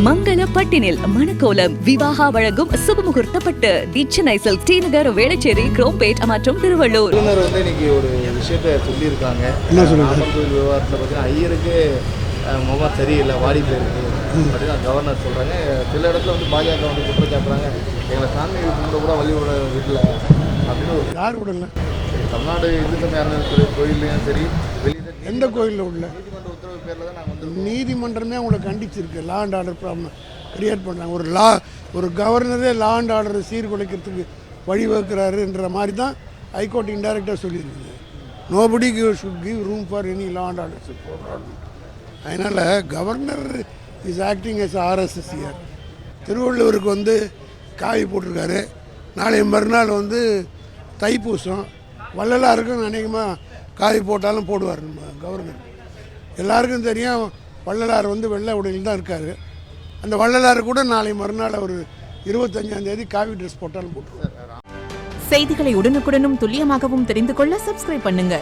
மங்கள பட்டினில் மணக்கோலம் விவாகா வழங்கும் சுபமுகூர்த்த பட்டு Chennai silk D நகர் வேளச்சேரி குரோம்பேட் மற்றும் திருவள்ளூர். இன்னைக்கு ஒரு விஷயத்த சொல்லியிருக்காங்க. கோயில் விவகாரத்தில் பார்த்தீங்கன்னா ஐயருக்கு முகம் சரியில்லை, வாடி போயிருக்கு அப்படின்னு கவர்னர் சொல்கிறாங்க. சில இடத்துல பாஜக குற்றம் சாட்டுறாங்க, எங்களை சாமி கும்பிட கூட வழிவிட வீட்டில் அப்படின்னு. ஒரு யார் விடல, தமிழ்நாடு இந்து சமய அறநிலையத்துறை கோயிலையும் சரி, வெளியில் எந்த கோயிலில் உள்ள நீதிமன்ற உத்தரவு பேரில் தான் நாங்கள் நீதிமன்றமே அவங்களை கண்டிச்சிருக்கு. Law and order problem create பண்ணுறாங்க. ஒரு கவர்னரே லா அண்ட் ஆர்டர் சீர்குலைக்கிறதுக்கு வழிவகுக்கிறாருன்ற மாதிரி தான் ஹைகோர்ட் இன்டைரக்டாக சொல்லியிருக்குது. Nobody should give room for any law and order. அதனால் கவர்னர் இஸ் ஆக்டிங் எஸ் ஆர்எஸ்எஸ்சிஆர். திருவள்ளூருக்கு காவி போட்டிருக்காரு. நாளை மறுநாள் தைப்பூசம். வள்ளலாருக்கும் அநேகமாக காவி போட்டாலும் போடுவார் நம்ம கவர்னர். எல்லாருக்கும் தெரியும் வள்ளலார் வெள்ளை உடையில் தான் இருக்கார். அந்த வள்ளலார் கூட நாளை மறுநாள் அவர் 25ஆம் தேதி காவி ட்ரெஸ் போட்டாலும் போட்டுருவார். செய்திகளை உடனுக்குடனும் துல்லியமாகவும் தெரிந்து கொள்ள சப்ஸ்கிரைப் பண்ணுங்க.